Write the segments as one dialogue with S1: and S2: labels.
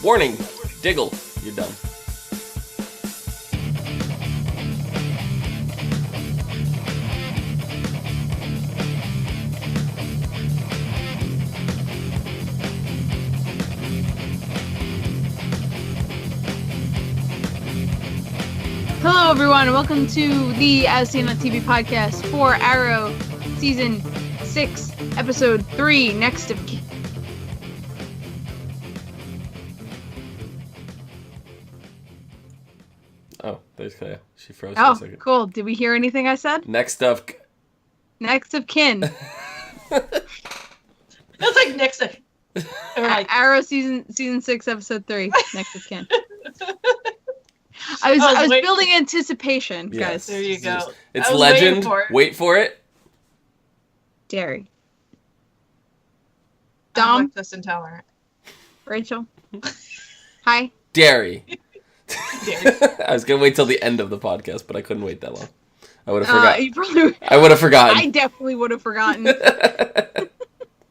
S1: Warning, Diggle, you're done.
S2: Hello, everyone, and welcome to the As Seen on TV podcast for Arrow Season 6, Episode 3, Next of Kin.
S1: Oh, there's Clio. She froze for a second.
S2: Oh, cool. Did we hear anything I said?
S1: Next of
S2: Kin.
S3: Feels like next of...
S2: Arrow Season 6, Episode 3, Next of Kin. I was building anticipation, guys.
S3: There you go.
S1: It's legend. Wait for it.
S2: Derry.
S3: I'm
S2: Dom.
S3: lactose intolerant.
S2: Rachel. Hi.
S1: Derry. I was going to wait till the end of the podcast, but I couldn't wait that long. I would have forgotten. I would have forgotten.
S2: I definitely would have forgotten.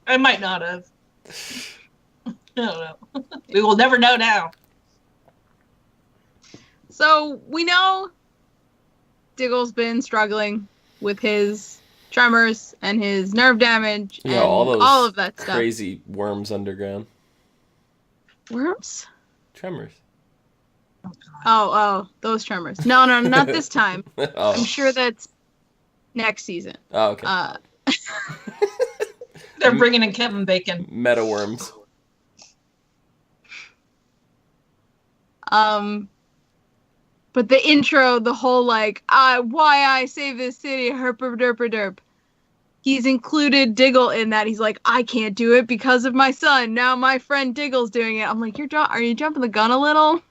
S3: I might not have. I don't know. We will never know now.
S2: So, we know Diggle's been struggling with his tremors and his nerve damage and all of that stuff.
S1: Crazy worms underground.
S2: Worms?
S1: Tremors.
S2: Oh, those tremors. No, not this time.
S1: Oh.
S2: I'm sure that's next season.
S1: Oh, okay.
S3: They're bringing in Kevin Bacon.
S1: Meta worms.
S2: But the intro, the whole why I save this city, herper derper derp. He's included Diggle in that. He's like, I can't do it because of my son. Now my friend Diggle's doing it. I'm like, are you jumping the gun a little?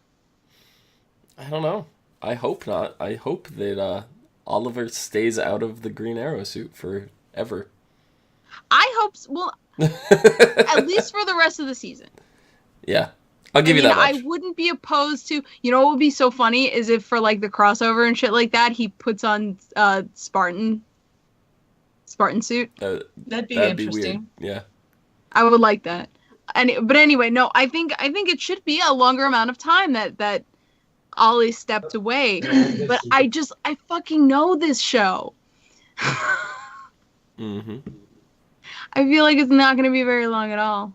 S1: I don't know. I hope not. I hope that Oliver stays out of the Green Arrow suit forever.
S2: I hope so. Well, at least for the rest of the season.
S1: Yeah. I'll give you that much.
S2: I wouldn't be opposed to... You know what would be so funny is if for, the crossover and shit like that, he puts on Spartan suit.
S3: That'd be interesting.
S1: Weird. Yeah.
S2: I would like that. But anyway, no, I think it should be a longer amount of time that Ollie stepped away. But I fucking know this show.
S1: Mm-hmm.
S2: I feel like it's not going to be very long at all.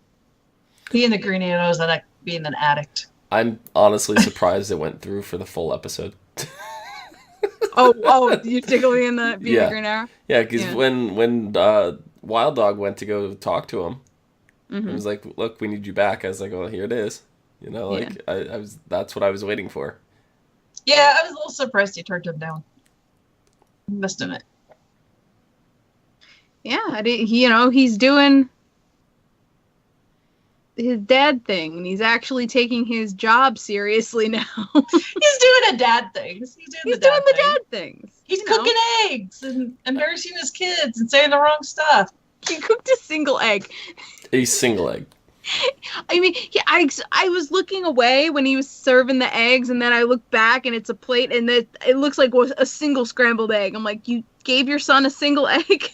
S3: He and the Green Arrows are like being an addict. I'm
S1: honestly surprised it went through for the full episode.
S2: oh, you Diggle being the Green Arrow?
S1: Yeah, because when Wild Dog went to go talk to him,
S2: mm-hmm.
S1: He was like, "Look, we need you back." I was like, "Well, here it is." That's what I was waiting for.
S3: Yeah, I was a little surprised he turned him down. Must admit.
S2: Yeah, he's doing his dad thing, and he's actually taking his job seriously now.
S3: He's doing the dad things. He's doing the dad things. He's cooking eggs and embarrassing his kids and saying the wrong stuff.
S2: He cooked a single egg.
S1: A single egg.
S2: I mean, I was looking away when he was serving the eggs, and then I looked back, and it's a plate, and it looks like a single scrambled egg. I'm like, you gave your son a single egg?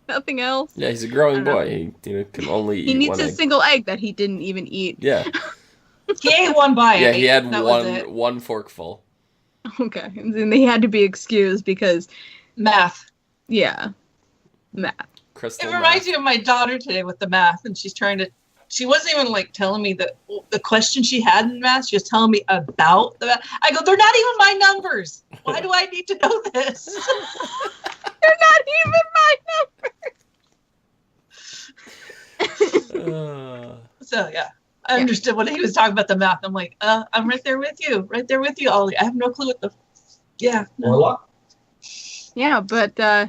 S2: Nothing else?
S1: Yeah, he's a growing boy. He can only eat one egg. He needs a
S2: single egg that he didn't even eat.
S1: Yeah.
S3: He ate one bite.
S1: Yeah, he had one forkful.
S2: Okay. And then he had to be excused because...
S3: Math.
S2: Yeah. Math.
S1: Crystal
S3: it reminds me of my daughter today with the math, and she wasn't even telling me the question she had in math. She was telling me about the math. I go, they're not even my numbers. Why do I need to know this?
S2: They're not even my numbers.
S3: So yeah, I understood when he was talking about the math. I'm like, I'm right there with you, Ollie. I have no clue what the. Yeah. No.
S2: Yeah, but I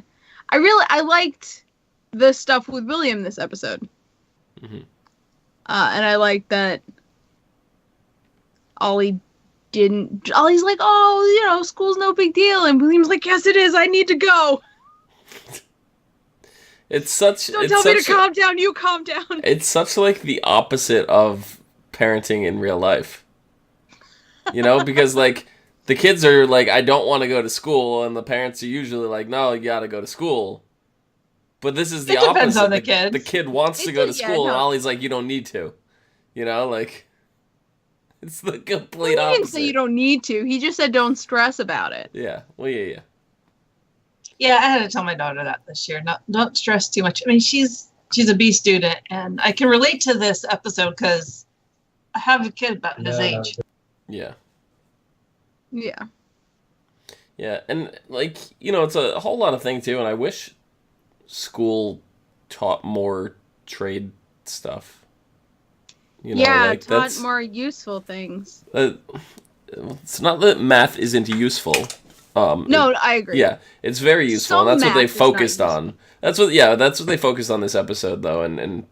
S2: liked the stuff with William this episode.
S1: Mm-hmm.
S2: And I liked that Ollie's like, oh, school's no big deal. And William's like, yes, it is. I need to go.
S1: Don't
S2: tell me to calm down. You calm down.
S1: It's such the opposite of parenting in real life. Because the kids are like, I don't want to go to school, and the parents are usually like, no, you got to go to school. But this is the opposite.
S3: Depends on the kid.
S1: The kid wants to go to school, and Ollie's like, you don't need to. It's the complete
S2: Well, he
S1: opposite.
S2: didn't say you don't need to. He just said don't stress about it.
S1: Yeah. Well, yeah.
S3: Yeah, I had to tell my daughter that this year. Don't stress too much. I mean, she's a B student, and I can relate to this episode because I have a kid about his age.
S1: Yeah.
S2: Yeah.
S1: Yeah, and like, it's a whole lot of things too, and I wish school taught more trade stuff.
S2: Taught
S1: that's
S2: more useful things.
S1: it's not that math isn't useful.
S2: No, I agree.
S1: Yeah, it's very useful,
S2: Some
S1: and that's what
S2: math
S1: they
S2: is not
S1: focused
S2: useful.
S1: on. That's what they focused on this episode, though, and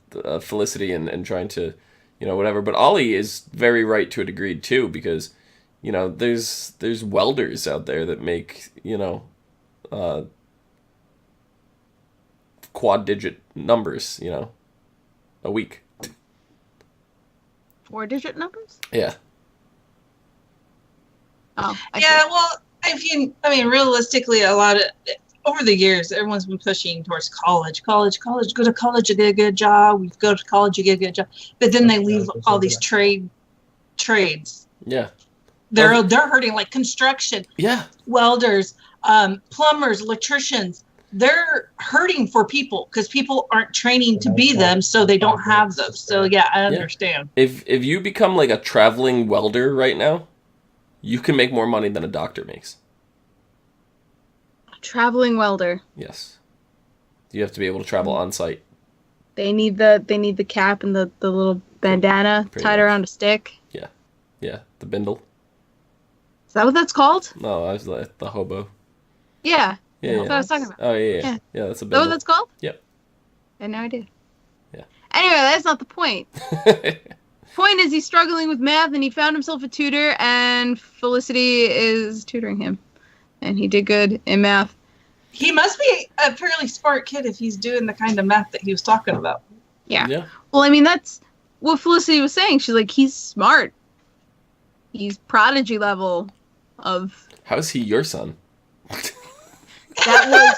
S1: Felicity and trying to, whatever. But Ollie is very right to a degree too, because, there's welders out there that make, quad digit numbers, a week.
S2: 4-digit numbers?
S1: Yeah.
S2: Oh,
S3: Yeah, well, realistically, a lot of over the years, everyone's been pushing towards college. Go to college, you get a good job. We go to college, you get a good job. But then they leave all these trades.
S1: Yeah.
S3: They're hurting, like construction.
S1: Yeah.
S3: Welders, plumbers, electricians. They're hurting for people because people aren't training to be them, so they don't have them. So yeah, I understand.
S1: If you become like a traveling welder right now, you can make more money than a doctor makes.
S2: Traveling welder.
S1: Yes. You have to be able to travel on site.
S2: They need the cap and the little bandana
S1: Pretty
S2: tied
S1: much.
S2: around a stick.
S1: Yeah, the bindle.
S2: Is that what that's called?
S1: No, I was like the hobo.
S2: Yeah.
S1: Yeah,
S2: That's what I was talking about.
S1: Oh, yeah.
S2: Yeah.
S1: Yeah, that's a
S2: Is that
S1: bindle.
S2: what that's called?
S1: Yep.
S2: I had no idea.
S1: Yeah.
S2: Anyway, that's not the point. Point is he's struggling with math and he found himself a tutor and Felicity is tutoring him. And he did good in math.
S3: He must be a fairly smart kid if he's doing the kind of math that he was talking about.
S2: Yeah.
S1: Yeah.
S2: Well, I mean, that's what Felicity was saying. She's like, he's smart. He's prodigy level of...
S1: How's he your son?
S2: That was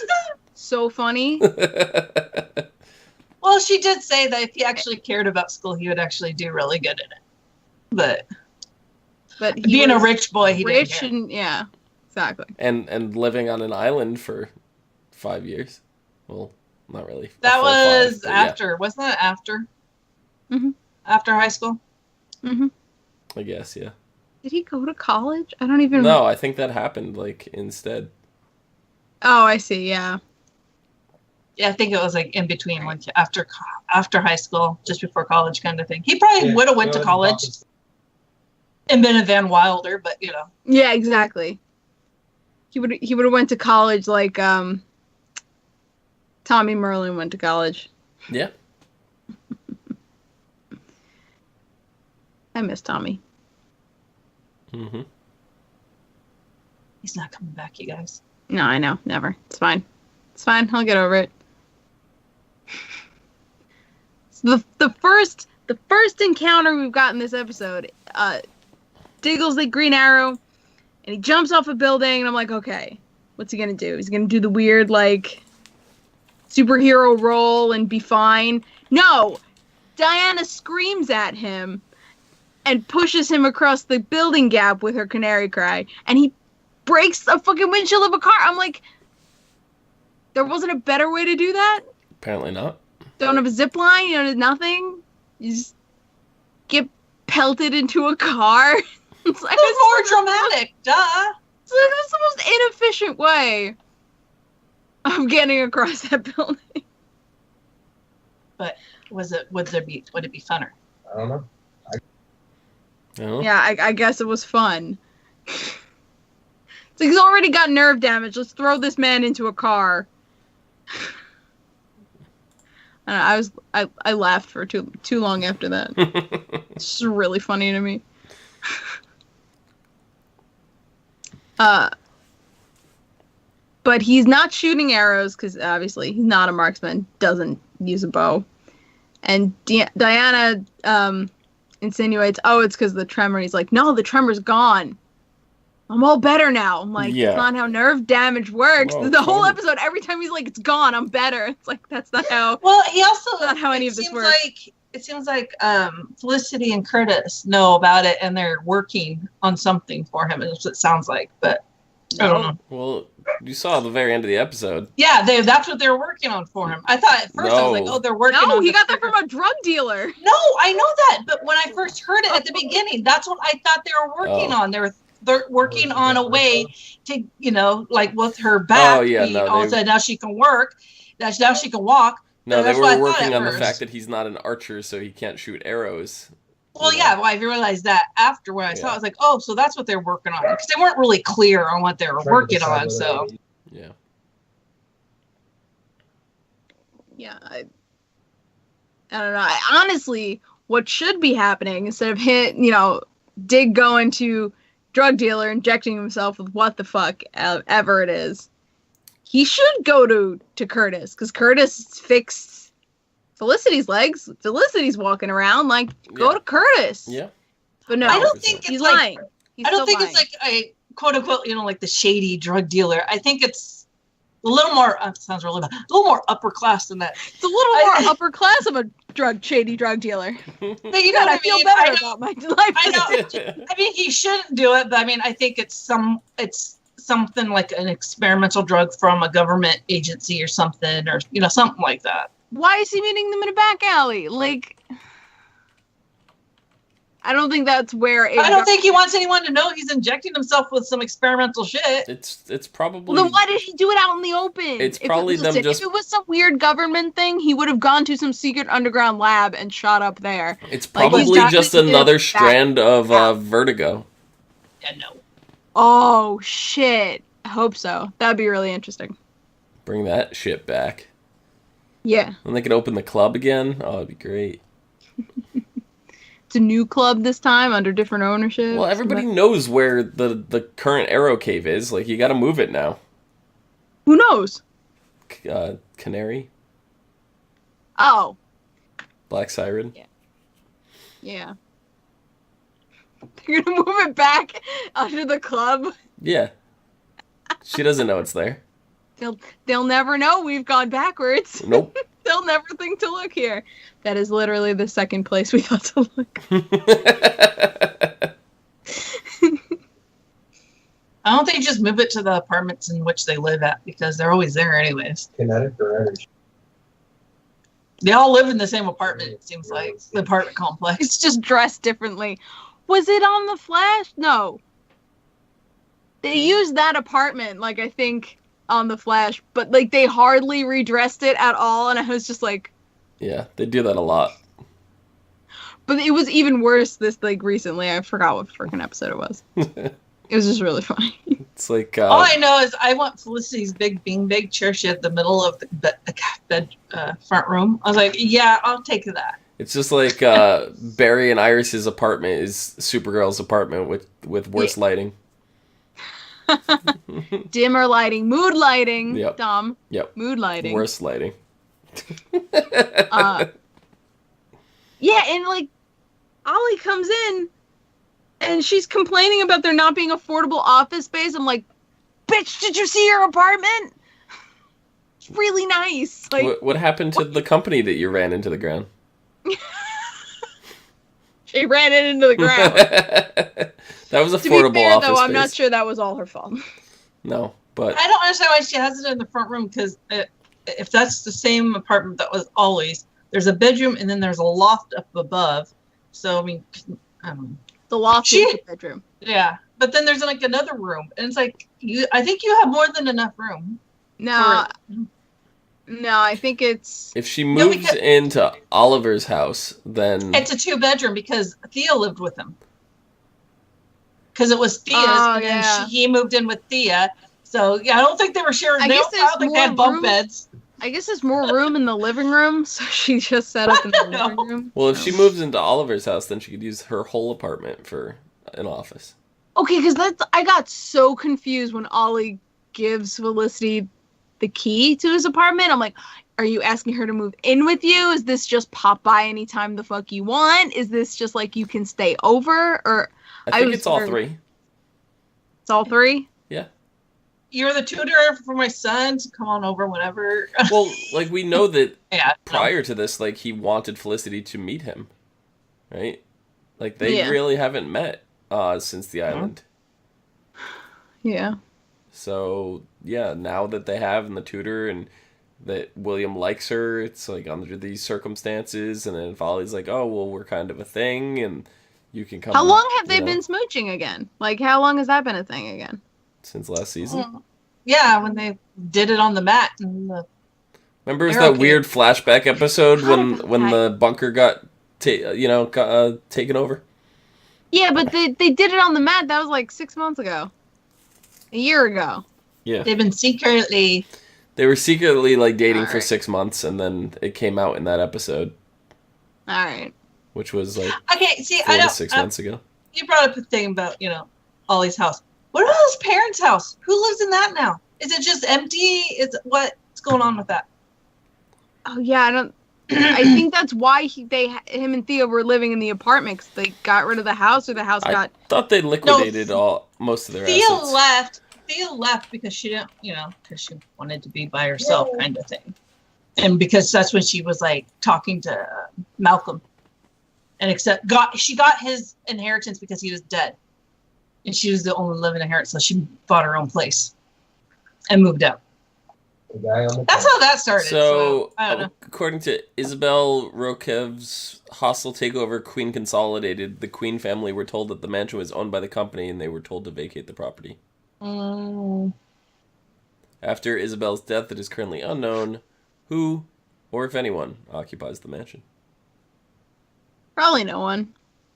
S2: so funny.
S3: Well, she did say that if he actually cared about school, he would actually do really good in it. But
S2: He
S3: being a
S2: was
S3: rich boy, he didn't
S2: rich
S3: care.
S2: and yeah, exactly.
S1: and living on an island for 5 years. Well, not really. A
S3: That
S1: full
S3: was
S1: 5, but yeah,
S3: after, wasn't that after?
S2: Mhm.
S3: After high school?
S2: Hmm.
S1: I guess, yeah.
S2: Did he go to college? I don't even.
S1: No, I think that happened like instead.
S2: Oh, I see. Yeah.
S3: Yeah, I think it was like in between, like after high school, just before college kind of thing. He probably would have went to college and been a Van Wilder, but
S2: Yeah, exactly. He would have went to college like Tommy Merlin went to college.
S1: Yeah.
S2: I miss Tommy.
S1: Mm-hmm.
S3: he's not coming back, you guys.
S2: No, I know. Never. It's fine. It's fine. I'll get over it. So the first encounter we've got in this episode, Diggle's the Green Arrow, and he jumps off a building, and I'm like, okay, what's he gonna do? He's gonna do the weird like superhero roll and be fine. No, Diana screams at him and pushes him across the building gap with her canary cry, and he breaks a fucking windshield of a car. I'm like, there wasn't a better way to do that?
S1: Apparently not.
S2: Don't have a zip line, nothing. You just get pelted into a car. It's like
S3: It's more dramatic, duh.
S2: it's like, that's the most inefficient way of getting across that building.
S3: But would it be funner?
S4: I don't know.
S1: No?
S2: Yeah, I guess it was fun. It's like he's already got nerve damage. Let's throw this man into a car. I laughed for too long after that. It's just really funny to me. But he's not shooting arrows because obviously he's not a marksman. Doesn't use a bow. And Diana insinuates, "Oh, it's because of the tremor." He's like, "No, the tremor's gone. I'm all better now." I'm like,
S1: Yeah.
S2: That's not how nerve damage works.
S1: Well,
S2: the whole
S1: totally.
S2: episode, every time he's like, "It's gone. I'm better." It's like that's not how.
S3: Well, he also
S2: Not how any
S3: it
S2: of this
S3: seems
S2: works.
S3: like it seems like Felicity and Curtis know about it, and they're working on something for him. Is what it sounds like, but I don't know.
S1: Well, you saw the very end of the episode.
S3: Yeah, that's what they were working on for him. I thought at first I was like, oh, they're working on.
S2: No, he got that from a drug dealer.
S3: No, I know that, but when I first heard it at the beginning, that's what I thought they were working on. They're working on a way to, like with her back.
S1: Oh yeah,
S3: all of a sudden now she can work. Now she can walk.
S1: No, they were working on the fact that he's not an archer, so he can't shoot arrows.
S3: Well, yeah, well, I realized that after when I saw it, I was like, oh, so that's what they're working on. Because they weren't really clear on what they were working on, so.
S1: Yeah.
S2: Yeah, I don't know. Honestly, what should be happening, instead of Dig going to drug dealer, injecting himself with what the fuck ever it is, he should go to Curtis, because Curtis fixed Felicity's legs. Felicity's walking around, like, go to Curtis.
S1: Yeah.
S2: But no,
S3: I don't think
S2: he's lying.
S3: I don't think it's like a quote unquote, like the shady drug dealer. I think it's a little more, sounds really bad, a little more upper class than that.
S2: It's a little more upper class of a shady drug dealer.
S3: But
S2: I feel better about my life.
S3: I know. I mean, he shouldn't do it, but I mean, I think it's something like an experimental drug from a government agency or something, or something like that.
S2: Why is he meeting them in a back alley? Like, I don't think that's where.
S3: I don't think he wants anyone to know he's injecting himself with some experimental shit.
S1: It's probably.
S2: Well, then why did he do it out in the open?
S1: It's probably them just.
S2: If it was some weird government thing, he would have gone to some secret underground lab and shot up there.
S1: It's probably just another strand of Vertigo.
S3: Yeah, no.
S2: Oh shit! I hope so. That'd be really interesting.
S1: Bring that shit back.
S2: Yeah.
S1: And they could open the club again. Oh, it'd be great.
S2: It's a new club this time under different ownership.
S1: Well, everybody knows where the current Arrow Cave is. Like, you got to move it now.
S2: Who knows?
S1: Canary.
S2: Oh.
S1: Black Siren.
S2: Yeah. You're gonna move it back under the club?
S1: Yeah. She doesn't know it's there.
S2: They'll never know we've gone backwards.
S1: Nope.
S2: They'll never think to look here. That is literally the second place we thought to look.
S3: I don't think just move it to the apartments in which they live at, because they're always there anyways.
S4: Kinetic or energy?
S3: They all live in the same apartment, it seems like. The apartment complex.
S2: It's just dressed differently. Was it on the Flash? No. They used that apartment, like, I think, on the Flash, but, like, they hardly redressed it at all, and I was just like...
S1: Yeah, they do that a lot.
S2: But it was even worse recently. I forgot what freaking episode it was. It was just really funny.
S1: It's like...
S3: all I know is I want Felicity's big beanbag chair she had in the middle of the bed front room. I was like, yeah, I'll take that.
S1: It's just like Barry and Iris's apartment is Supergirl's apartment with worse lighting.
S2: Dimmer lighting, mood lighting.
S1: Yep.
S2: Dumb.
S1: Yep.
S2: Mood lighting.
S1: Worse lighting.
S2: Yeah, and like Ollie comes in and she's complaining about there not being affordable office space. I'm like, bitch, did you see your apartment? It's really nice. Like,
S1: what happened to the company that you ran into the ground?
S2: She ran it into the ground.
S1: That was affordable
S2: to be fair,
S1: office
S2: though,
S1: space.
S2: I'm not sure that was all her fault.
S1: No, but
S3: I don't understand why she has it in the front room, because if that's the same apartment that was always, there's a bedroom and then there's a loft up above. So I mean, I don't know.
S2: The loft is the bedroom.
S3: Yeah, but then there's like another room, and it's like I think you have more than enough room.
S2: No, I think it's...
S1: If she moves into Oliver's house, then...
S3: It's a 2-bedroom because Thea lived with him. Because it was Thea's, and then he moved in with Thea. So, yeah, I don't think they were sharing. I don't think they had bunk beds.
S2: I guess there's more room in the living room, so she just set up in the living room.
S1: Well, if she moves into Oliver's house, then she could use her whole apartment for an office.
S2: Okay, because I got so confused when Ollie gives Felicity the key to his apartment. I'm like, are you asking her to move in with you? Is this just pop by anytime the fuck you want? Is this just like you can stay over? Or
S1: I think it's all three.
S2: It's all three?
S1: Yeah.
S3: you're the tutor for my son, so come on over whenever.
S1: Well, like, we know that
S3: Yeah.
S1: prior to this, like, he wanted Felicity to meet him, right? Like, they
S2: Yeah.
S1: really haven't met since the island.
S2: Yeah.
S1: So, yeah, now that they have and the tutor and that William likes her, it's like under these circumstances, and then Folly's like, oh, well, we're kind of a thing, and you can come.
S2: How long have they
S1: know,
S2: been smooching again? Like, how long has that been a thing again?
S1: since last season?
S3: Yeah, when they did it on the mat. And the
S1: Remember, it was
S3: Arrow
S1: that weird flashback episode
S2: Forgot
S1: when
S2: about
S1: the bunker got taken over?
S2: Yeah, but they did it on the mat. That was like 6 months ago. A year ago.
S1: Yeah.
S3: they've been secretly.
S1: They were secretly, like, dating for
S2: Alright.
S1: 6 months, and then it came out in that episode,
S2: All right.
S1: which was, like,
S3: Okay, see,
S1: 4
S3: I
S1: to
S3: don't.
S1: 6 months ago.
S3: You brought up a thing about Ollie's house. What about his parents' house? Who lives in that now? Is it just empty? What's going on with that?
S2: Oh yeah, I don't. I think that's why him and Theo were living in the apartment. 'Cause they got rid of the house, or the house
S1: I
S2: got.
S1: thought they liquidated most of their
S3: Theo
S1: assets.
S3: left. Theo left because she didn't, because she wanted to be by herself, kind of thing, and because that's when she was like talking to Malcolm, and she got his inheritance because he was dead, and she was the only living inheritance, so she bought her own place, and moved out. That's how that started.
S1: So,
S3: I don't know.
S1: according to Isabel Rokev's hostile takeover, Queen Consolidated, the Queen family were told that the mansion was owned by the company, and they were told to vacate the property. After Isabel's death, it is currently unknown who, or if anyone, occupies the mansion.
S2: Probably no one.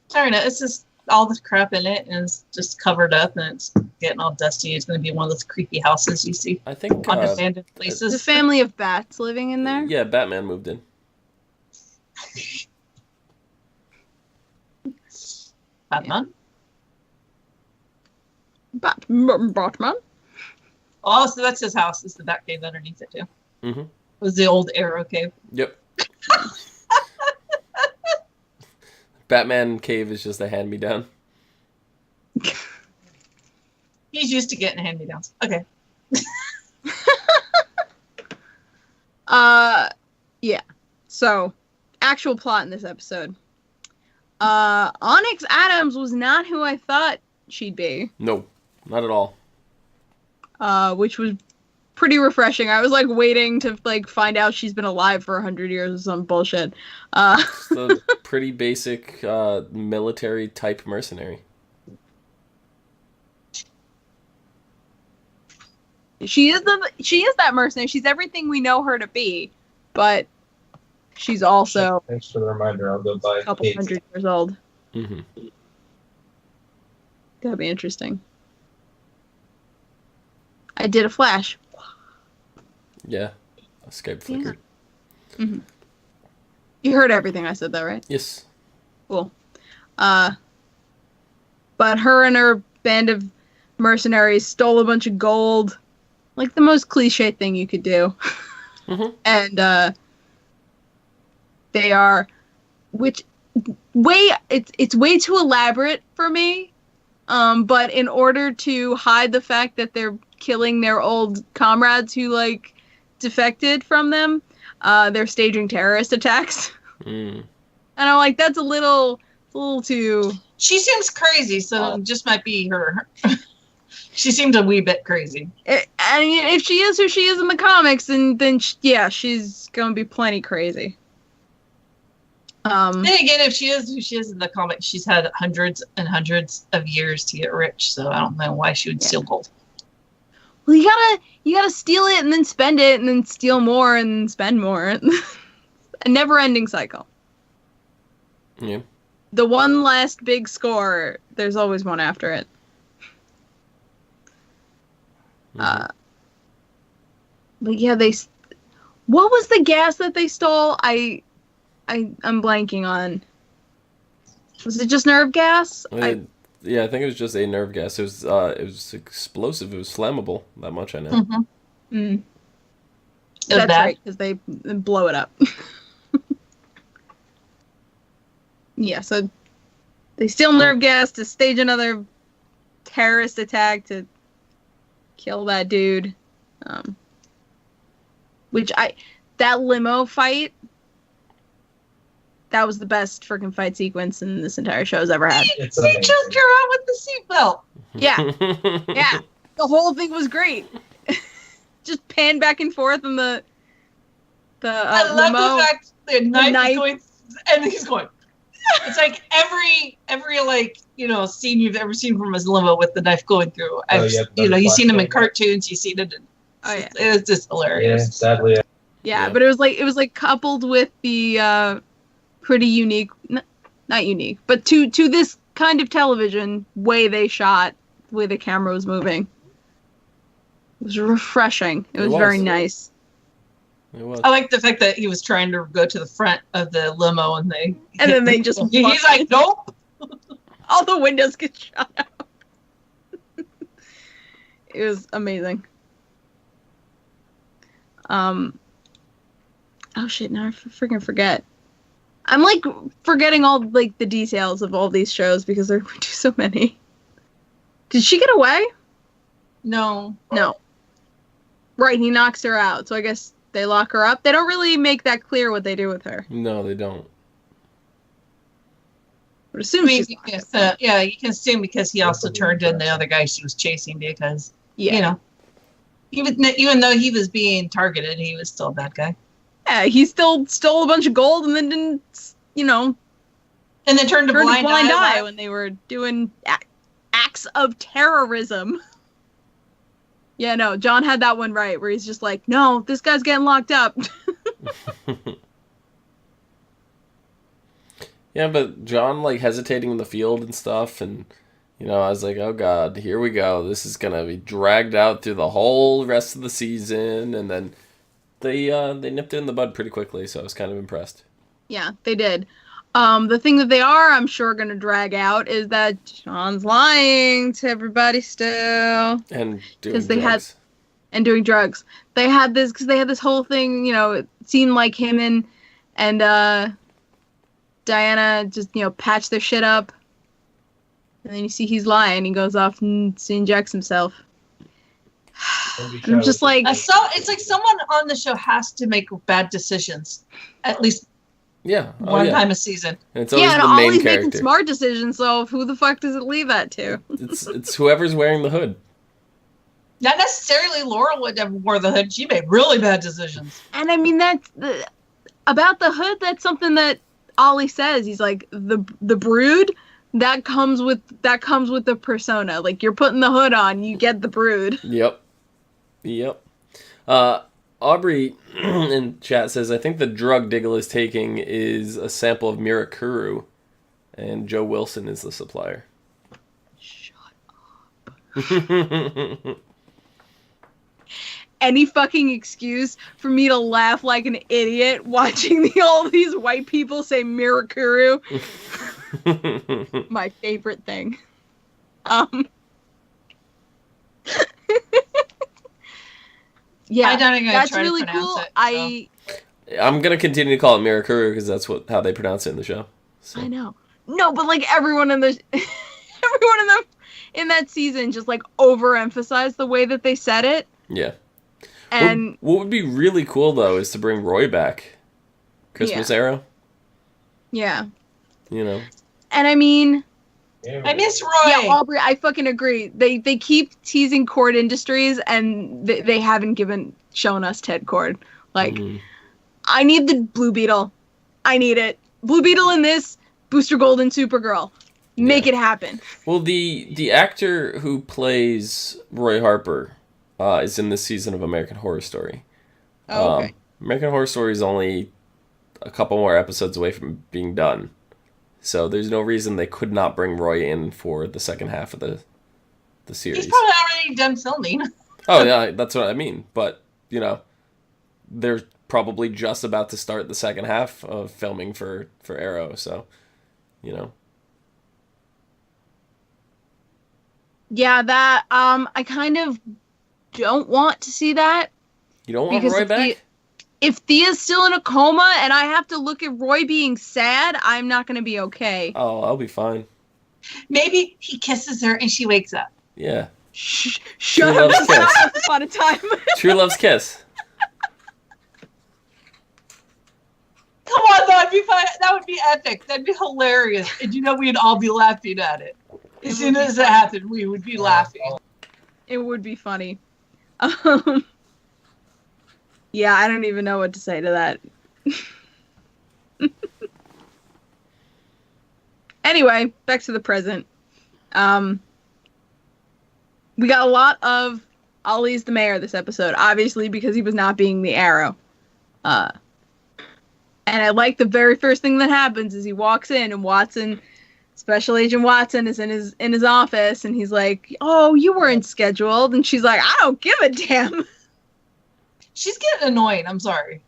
S3: Sorry, no, it's just all this crap in it, and it's just covered up, and it's getting all dusty. It's going to be one of those creepy houses you see
S1: I think
S3: on abandoned
S2: There's a
S3: places.
S2: family of bats living in there.
S1: Yeah, Batman moved in.
S3: Batman.
S2: Batman.
S3: Oh, so that's his house. It's the Bat Cave underneath it too.
S1: Mm-hmm.
S3: It was the old Arrow Cave.
S1: Yep. Batman Cave is just a hand-me-down.
S3: He's used to getting hand-me-downs. Okay.
S2: Yeah. So, actual plot in this episode. Onyx Adams was not who I thought she'd be.
S1: No, not at all.
S2: Which was pretty refreshing. I was like waiting to like find out she's been alive for 100 years or some bullshit.
S1: It's a pretty basic military type mercenary.
S2: She is that mercenary. She's everything we know her to be, but she's also
S4: Thanks for the reminder. I'll go buy
S2: a couple
S4: cake.
S2: 100 years old.
S1: Mm-hmm.
S2: That'd be interesting. I did a flash.
S1: Yeah, a Skype flickered.
S2: Mm-hmm. You heard everything I said, though, right?
S1: Yes.
S2: Cool. But her and her band of mercenaries stole a bunch of gold. Like the most cliche thing you could do.
S1: Mm-hmm.
S2: And they are, it's way too elaborate for me. But in order to hide the fact that they're killing their old comrades who like defected from them, they're staging terrorist attacks.
S1: Mm.
S2: And I'm like, that's a little too.
S3: She seems crazy, so it just might be her. She seems a wee bit crazy.
S2: I mean, if she is who she is in the comics, then she's gonna be plenty crazy.
S3: Then again, if she is who she is in the comics, she's had hundreds and hundreds of years to get rich, so I don't know why she would steal gold.
S2: Well, you gotta steal it and then spend it and then steal more and then spend more. A never-ending cycle.
S1: Yeah.
S2: The one last big score, there's always one after it.
S1: Mm-hmm.
S2: But yeah, what was the gas that they stole? I'm blanking on. Was it just nerve gas?
S1: Yeah, I think it was just a nerve gas. It was explosive. It was flammable. That much I know.
S3: Mm-hmm.
S2: That's
S3: bad.
S2: right, because they blow it up. Yeah, so they steal nerve gas to stage another terrorist attack to kill that dude. That limo fight, that was the best freaking fight sequence in this entire show's ever had.
S3: They choked her out with the seatbelt.
S2: Yeah. The whole thing was great. Just pan back and forth on the
S3: I love
S2: limo.
S3: the fact the knife is going, and he's going. It's like every like scene you've ever seen from his limo with the knife going through. You've seen him in cartoons. You've seen it. It's just hilarious.
S4: Yeah, sadly.
S2: Yeah, but it was like coupled with the pretty unique, not unique, but to this kind of television way they shot, the way the camera was moving. It was refreshing. It was very nice.
S1: It was.
S3: I like the fact that he was trying to go to the front of the limo and
S2: then they just
S3: he's like, nope.
S2: All the windows get shut out. It was amazing. Oh shit, now I freaking forget. I'm like forgetting all like the details of all these shows because there were so many. Did she get away?
S3: No.
S2: Right, he knocks her out, so I guess they lock her up. They don't really make that clear what they do with her.
S1: No, they don't.
S2: But assume she's
S3: you can assume because he also turned in the other guy she was chasing because even though he was being targeted, he was still a bad guy.
S2: Yeah, he still stole a bunch of gold and then didn't,
S3: and then turned a blind eye
S2: when they were doing acts of terrorism. Yeah, no, John had that one right, where he's just like, no, this guy's getting locked up.
S1: Yeah, but John, like, hesitating in the field and stuff, and, I was like, oh god, here we go. This is gonna be dragged out through the whole rest of the season, and then they nipped it in the bud pretty quickly, so I was kind of impressed.
S2: Yeah, they did. The thing that they are, I'm sure, going to drag out is that John's lying to everybody still.
S1: And doing drugs.
S2: And doing drugs. They had this whole thing, it seemed like him and Diana just, patch their shit up. And then you see he's lying. He goes off and injects himself. I'm just like...
S3: it's like someone on the show has to make bad decisions. At least...
S1: Yeah.
S3: One time a season.
S1: And it's always the main
S2: Ollie's
S1: character.
S2: Making smart decisions, so who the fuck does it leave that to?
S1: It's whoever's wearing the hood.
S3: Not necessarily Laura would have wore the hood. She made really bad decisions.
S2: And I mean, about the hood, that's something that Ollie says. He's like, the brood, that comes with the persona. Like, you're putting the hood on, you get the brood.
S1: Yep. Aubrey in chat says, I think the drug Diggle is taking is a sample of Mirakuru, and Joe Wilson is the supplier.
S2: Shut up. Any fucking excuse for me to laugh like an idiot watching all these white people say Mirakuru. My favorite thing. Yeah, that's really cool.
S1: I'm gonna continue to call it Mirakuru because that's how they pronounce it in the show. So.
S2: I know. No, but like everyone in that season just like overemphasized the way that they said it.
S1: Yeah.
S2: And
S1: what would be really cool though is to bring Roy back. Christmas Arrow.
S2: Yeah.
S1: And
S2: I mean,
S3: I miss Roy.
S2: Yeah, Aubrey, I fucking agree. They keep teasing Cord Industries, and they haven't shown us Ted Cord. Like, I need the Blue Beetle. I need it. Blue Beetle in this, Booster Gold and Supergirl. Make it happen.
S1: Well, the actor who plays Roy Harper is in this season of American Horror Story.
S2: Oh, okay.
S1: American Horror Story is only a couple more episodes away from being done. So there's no reason they could not bring Roy in for the second half of the series.
S3: He's probably already done filming.
S1: Oh, yeah, that's what I mean. But, they're probably just about to start the second half of filming for Arrow, so,
S2: Yeah, that, I kind of don't want to see that.
S1: You don't want Roy back?
S2: If Thea's still in a coma and I have to look at Roy being sad, I'm not going to be okay.
S1: Oh, I'll be fine.
S3: Maybe he kisses her and she wakes up.
S1: Yeah.
S2: Shut
S1: True
S2: up.
S1: love's kiss.
S2: Once upon a time.
S1: True love's kiss.
S3: Come on, that'd be fun. That would be epic. That'd be hilarious. And we'd all be laughing at it. As soon as it happened, we would be laughing.
S2: It would be funny. Yeah, I don't even know what to say to that. Anyway, back to the present. We got a lot of Ollie's the mayor this episode, obviously because he was not being the Arrow. And I like the very first thing that happens is he walks in and Watson, Special Agent Watson, is in his office and he's like, "Oh, you weren't scheduled," and she's like, "I don't give a damn."
S3: She's getting annoying. I'm sorry.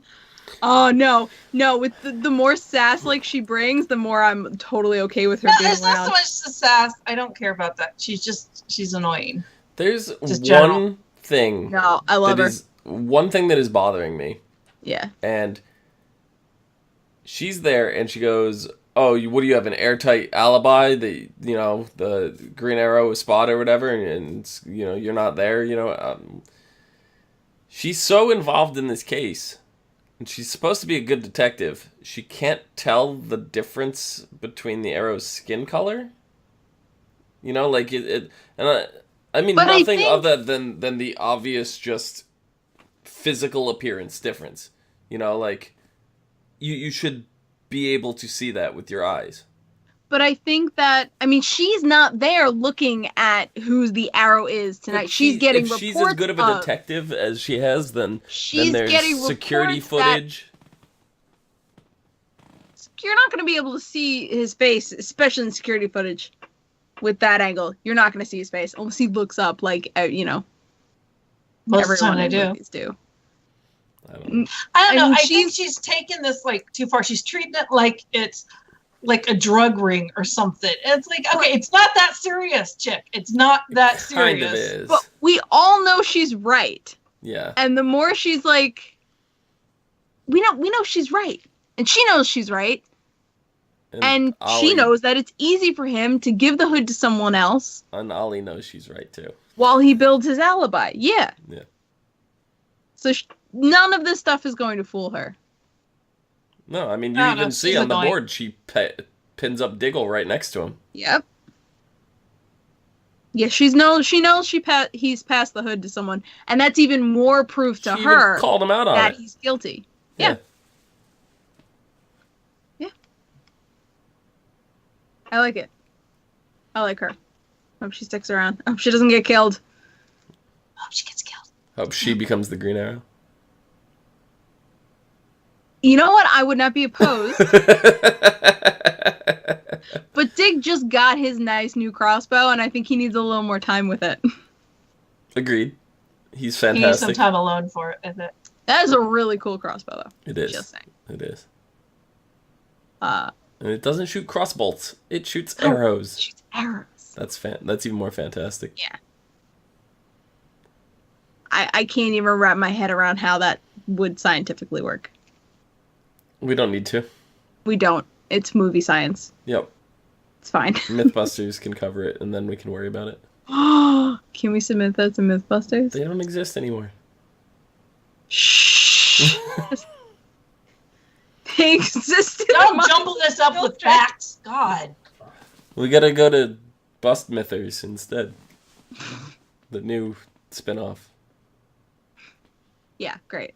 S2: Oh no! With the more sass like she brings, the more I'm totally okay with her
S3: No,
S2: being
S3: it's not
S2: around.
S3: so much the sass. I don't care about that. She's annoying.
S1: There's
S3: Just
S1: one
S3: general.
S1: thing.
S2: No, I love her.
S1: One thing that is bothering me.
S2: Yeah.
S1: And she's there and she goes, "Oh, what do you have, an airtight alibi that, the Green Arrow is spot or whatever, and you're not there, She's so involved in this case, and she's supposed to be a good detective. She can't tell the difference between the Arrow's skin color? And I mean,
S2: But
S1: nothing
S2: I think...
S1: other than the obvious just physical appearance difference. You should be able to see that with your eyes.
S2: But I think that, she's not there looking at who the Arrow is tonight. She's getting reports.
S1: If she's as good of a detective as she has, then there's
S2: getting
S1: security
S2: reports
S1: footage.
S2: You're not going to be able to see his face, especially in security footage. With that angle, you're not going to see his face unless he looks up like,
S3: Most of the
S2: everyone
S3: time I
S2: in
S3: do.
S2: movies do.
S1: I don't know.
S3: I don't know.
S2: And
S3: I think she's taken this too far. She's treating it like it's like a drug ring or something. And it's like, okay, it's not that serious, chick. It's not that serious.
S1: Kind of is.
S2: But we all know she's right.
S1: Yeah.
S2: And the more she's like, we know she's right, and she knows she's right, and
S1: Ollie,
S2: she knows that it's easy for him to give the hood to someone else.
S1: And Ollie knows she's right too.
S2: While he builds his alibi. Yeah.
S1: Yeah.
S2: So none of this stuff is going to fool her.
S1: No, I mean, you
S3: No,
S1: even see
S3: she's
S1: on the
S3: annoying.
S1: board, she pins up Diggle right next to him.
S2: Yep. Yeah, she knows he's passed the hood to someone, and that's even more proof to
S1: She
S2: her
S1: even called him out on
S2: that
S1: it.
S2: he's guilty. Yeah. I like it. I like her. Hope she sticks around. Hope she doesn't get killed.
S3: Hope she gets killed.
S1: Hope she becomes the Green Arrow.
S2: You know what? I would not be opposed. But Dig just got his nice new crossbow, and I think he needs a little more time with it.
S1: Agreed. He's
S3: He needs some
S1: fantastic.
S3: time alone for it, I think.
S2: That is a really cool crossbow, though.
S1: It is.
S2: Just saying.
S1: It is.
S2: Uh,
S1: And it doesn't shoot crossbolts. It shoots arrows.
S2: shoots arrows.
S1: That's even more fantastic.
S2: Yeah. I can't even wrap my head around how that would scientifically work.
S1: We don't need to.
S2: We don't. It's movie science.
S1: Yep.
S2: It's fine.
S1: Mythbusters can cover it, and then we can worry about it.
S2: Can we submit that to Mythbusters?
S1: They don't exist anymore.
S2: Shh. They existed. in
S3: Don't
S2: my
S3: jumble this up with
S2: children.
S3: facts. God.
S1: We gotta go to Bust Mythers instead. The new spin-off.
S2: Yeah, great.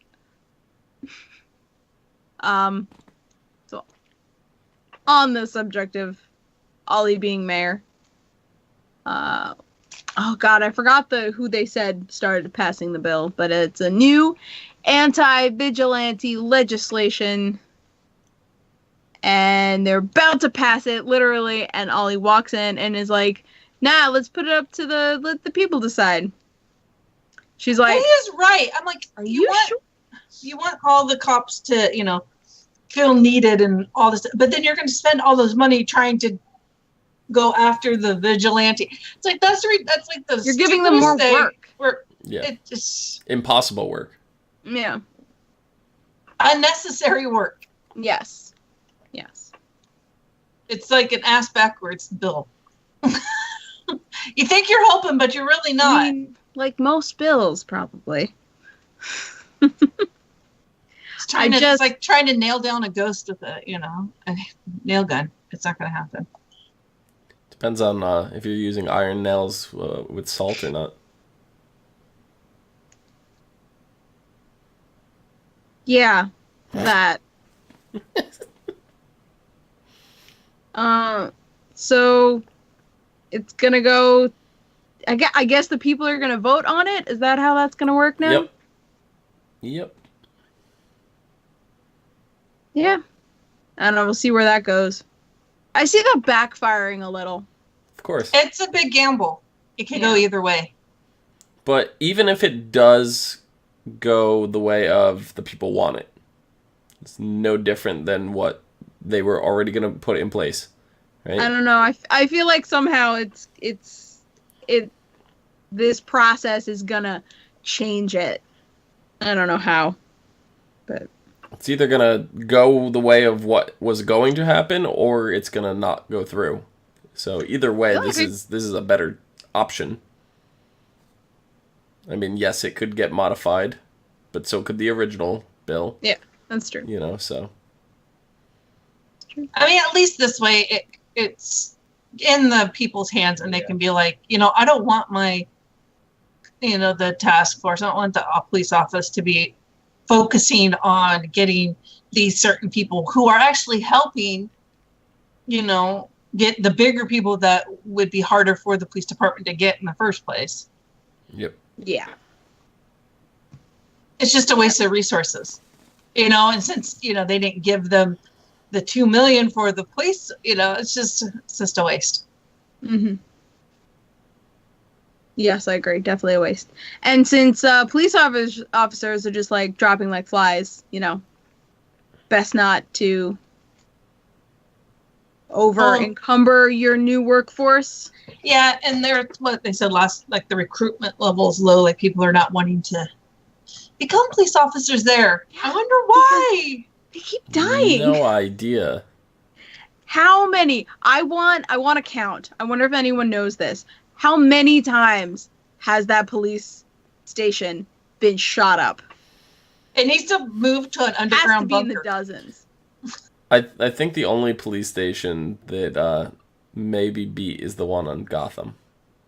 S2: So on the subject of Ollie being mayor, oh god, I forgot who they said started passing the bill, but it's a new anti-vigilante legislation, and they're about to pass it literally, and Ollie walks in and is like, "Nah, let's put it up to let the people decide." She's like,
S3: He is right. I'm like,
S2: "Are you sure?"
S3: You want all the cops to, feel needed and all this, but then you're going to spend all those money trying to go after the vigilante. It's like that's like the
S2: You're giving them more
S3: stupidest thing
S2: work.
S1: Yeah.
S3: It just
S1: Impossible work.
S2: Yeah.
S3: unnecessary work.
S2: Yes. Yes.
S3: It's like an ass backwards bill. You think you're hoping, but you're really not.
S2: I mean, like most bills, probably.
S3: It's like trying to nail down a ghost with a nail gun. It's not going to happen.
S1: Depends on if you're using iron nails with salt or not.
S2: Yeah, that. So it's gonna go. I guess the people are gonna vote on it. Is that how that's gonna work now?
S1: Yep.
S2: Yeah. I don't know. We'll see where that goes. I see that backfiring a little.
S1: Of course.
S3: It's a big gamble. It can go either way.
S1: But even if it does go the way of the people want it, it's no different than what they were already going to put in place, right?
S2: I don't know. I feel like somehow this process is gonna change it. I don't know how, but
S1: it's either going to go the way of what was going to happen, or it's going to not go through. So either way, this is a better option. I mean, yes, it could get modified, but so could the original bill.
S2: Yeah, that's true.
S1: So.
S3: I mean, at least this way, it's in the people's hands, and they can be like, I don't want my, the task force, I don't want the police office to be focusing on getting these certain people who are actually helping, get the bigger people that would be harder for the police department to get in the first place.
S1: Yep.
S2: Yeah.
S3: It's just a waste of resources, and since, they didn't give them the $2 million for the police, it's just a waste.
S2: Mm-hmm. Yes, I agree. Definitely a waste. And since police officers are just like dropping like flies, best not to over-encumber your new workforce.
S3: Yeah, and what they said last, like the recruitment level is low, like people are not wanting to become police officers there. I wonder why.
S2: They keep dying.
S1: No idea.
S2: How many? I want a count. I wonder if anyone knows this. How many times has that police station been shot up?
S3: It needs to move to an underground bunker.
S2: Has to be in the dozens.
S1: I think the only police station that maybe beat is the one on Gotham.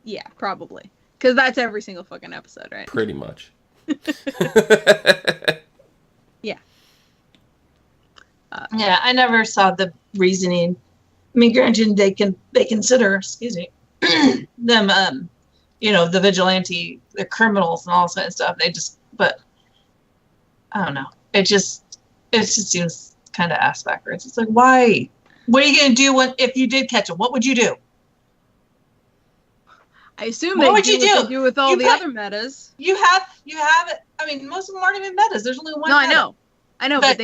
S2: Yeah, probably. Because that's every single fucking episode, right?
S1: Pretty much.
S2: Yeah.
S3: Yeah, I never saw the reasoning. I mean, granted, they consider, excuse me, them, the vigilante, the criminals and all this kind of stuff. But I don't know. It just seems kind of ass backwards. It's like, why? What are you going to do if you did catch them? What would you do?
S2: I assume
S3: what would
S2: you
S3: do?
S2: What they do with all the other metas.
S3: You have it. I mean, most of them aren't even metas. There's only one.
S2: No,
S3: meta.
S2: I know, but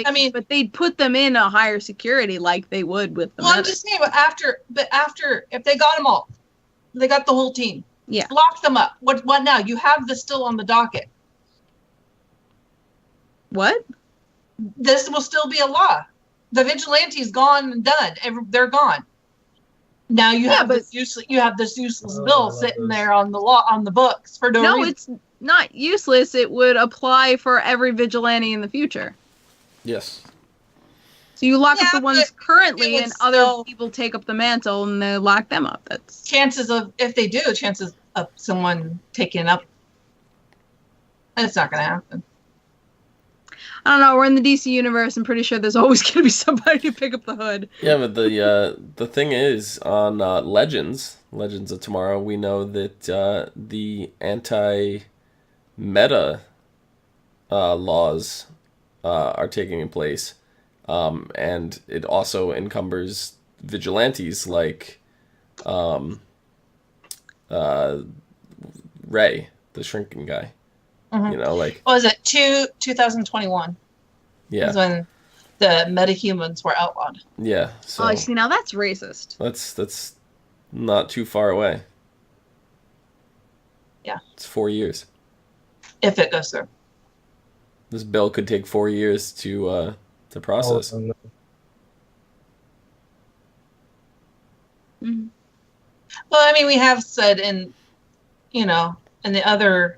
S2: they'd put them in a higher security like they would with the
S3: Well,
S2: metas.
S3: I'm just saying, but after, if they got them all, they got the whole team.
S2: Yeah.
S3: Lock them up. What now? You have this still on the docket.
S2: What?
S3: This will still be a law. The vigilante's gone and done. They're gone. Now you have this useless bill sitting there on the books for no reason.
S2: No, it's not useless. It would apply for every vigilante in the future.
S1: Yes.
S2: So you lock up the ones currently, and other people take up the mantle, and they lock them up. That's
S3: chances of, if they do, chances of someone taking up. It's not going to happen.
S2: I don't know. We're in the DC universe. I'm pretty sure there's always going to be somebody to pick up the hood.
S1: Yeah, but the thing is, on Legends of Tomorrow, we know that the anti-meta laws are taking place, and it also encumbers vigilantes like Ray, the shrinking guy.
S3: Mm-hmm.
S1: What
S3: was it 2021?
S1: Yeah,
S3: is when the metahumans were outlawed.
S1: Yeah. So
S2: I see. Now that's racist.
S1: That's not too far away.
S3: Yeah.
S1: It's 4 years.
S3: If it goes through.
S1: This bill could take 4 years to process.
S2: Mm-hmm.
S3: Well, I mean, we have said in the other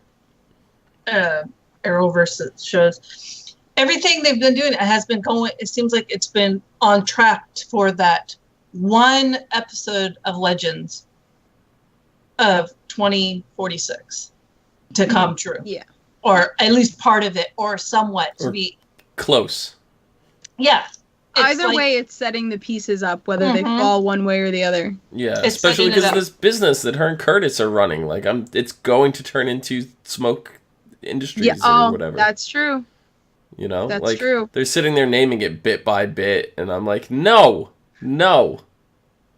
S3: Arrowverse shows, everything they've been doing has been going. It seems like it's been on track for that one episode of Legends of 2046 to come true.
S2: Yeah.
S3: Or at least part of it, or somewhat to be
S1: close.
S3: Yeah.
S2: Either way, it's setting the pieces up, whether they fall one way or the other.
S1: Yeah, especially because of this business that her and Curtis are running. Like, it's going to turn into Smoke Industries or whatever.
S2: That's true.
S1: You know,
S2: that's
S1: like,
S2: true.
S1: They're sitting there naming it bit by bit, and I'm like, no.
S3: Right?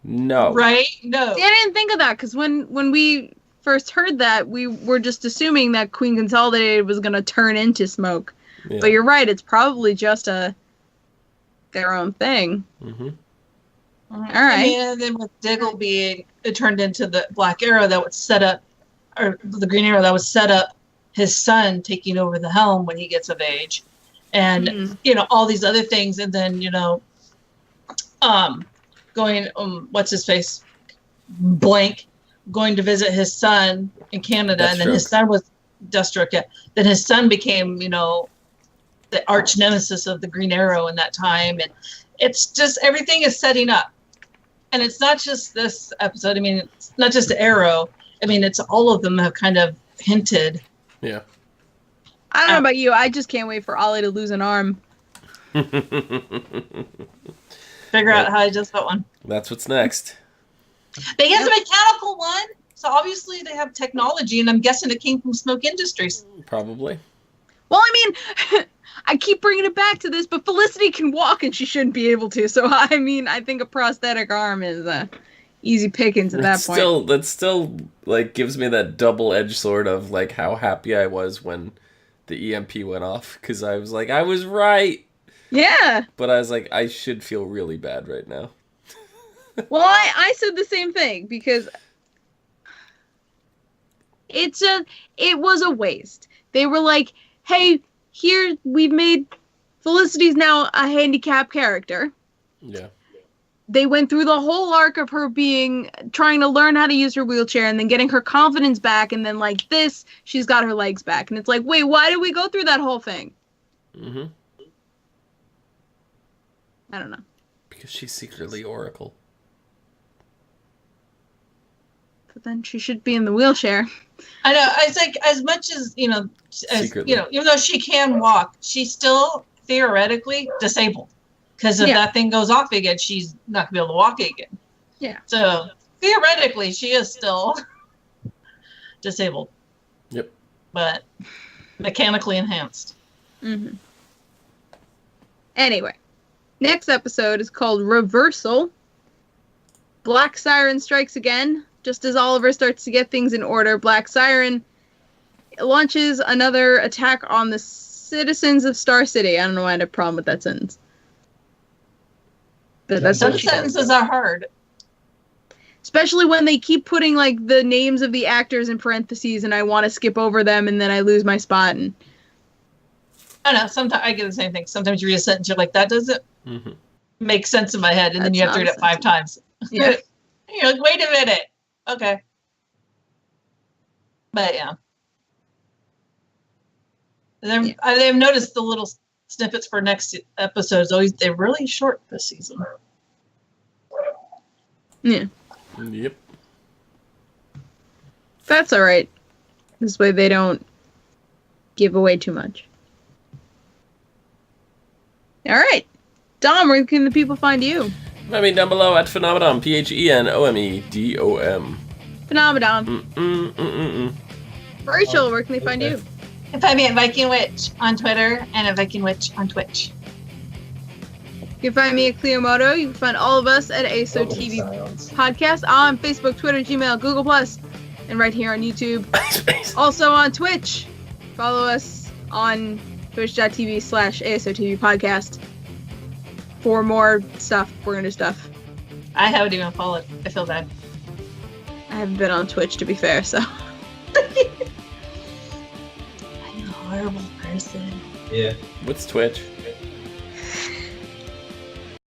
S3: No.
S2: See, I didn't think of that because when we first heard that, we were just assuming that Queen Consolidated was going to turn into Smoke. Yeah. But you're right; it's probably just their own thing.
S1: Mm-hmm.
S2: All right.
S3: And then with Diggle being it turned into the Black Arrow that would set up, or the Green Arrow that would set up his son taking over the helm when he gets of age, and all these other things, and then going what's his face, Blank, going to visit his son in Canada, and then his son was Deathstroke. Yeah, then his son became the arch nemesis of the Green Arrow in that time, and it's just everything is setting up, and it's not just this episode. I mean, it's not just the Arrow. I mean, it's all of them have kind of hinted.
S1: Yeah.
S2: I don't know about you. I just can't wait for Ollie to lose an arm.
S3: Figure out how he does that one.
S1: That's what's next.
S3: They have a mechanical one, so obviously they have technology, and I'm guessing it came from Smoke Industries.
S1: Probably.
S2: Well, I mean, I keep bringing it back to this, but Felicity can walk, and she shouldn't be able to. So, I mean, I think a prosthetic arm is easy pickings at that point.
S1: That still like gives me that double-edged sword of like how happy I was when the EMP went off, because I was like, I was right.
S2: Yeah.
S1: But I was like, I should feel really bad right now.
S2: Well, I said the same thing, because it was a waste. They were like, hey, here we've made Felicity's now a handicapped character.
S1: Yeah.
S2: They went through the whole arc of her trying to learn how to use her wheelchair and then getting her confidence back, and then like this, she's got her legs back. And it's like, wait, why did we go through that whole thing?
S1: Mm-hmm.
S2: I don't know.
S1: Because she's secretly Oracle.
S2: But then she should be in the wheelchair.
S3: I know. It's like, as much as, even though she can walk, she's still theoretically disabled. Because if that thing goes off again, she's not going to be able to walk again.
S2: Yeah.
S3: So, theoretically, she is still disabled.
S1: Yep.
S3: But mechanically enhanced.
S2: Mm-hmm. Anyway, next episode is called Reversal. Black Siren strikes again. Just as Oliver starts to get things in order, Black Siren launches another attack on the citizens of Star City. I don't know why I had a problem with that sentence. But that's
S3: some sentences are hard.
S2: Especially when they keep putting like the names of the actors in parentheses, and I want to skip over them, and then I lose my spot. And
S3: I know. Sometimes I get the same thing. Sometimes you read a sentence, you're like, that doesn't make sense in my head, and then you have to read it 5 times.
S2: Yeah.
S3: You're like, wait a minute. Okay. But yeah. I've noticed the little snippets for next episodes. They're really short this season.
S2: Yeah.
S1: Yep.
S2: That's all right. This way they don't give away too much. All right. Dom, where can the people find you?
S1: Find me down below at Phenomedom, PHENOMEDOM.
S2: Phenomedom. Rachel, where can they find you?
S3: You can find me at Viking Witch on Twitter and at Viking Witch on Twitch.
S2: You can find me at Clio Moto. You can find all of us at ASO TV Podcast on Facebook, Twitter, Gmail, Google+, and right here on YouTube. Also on Twitch. Follow us on twitch.tv/ASO TV Podcast for more stuff. We're going to do stuff.
S3: I haven't even followed. I feel bad.
S2: I haven't been on Twitch, to be fair, so.
S3: I'm a horrible person.
S4: Yeah.
S1: What's Twitch?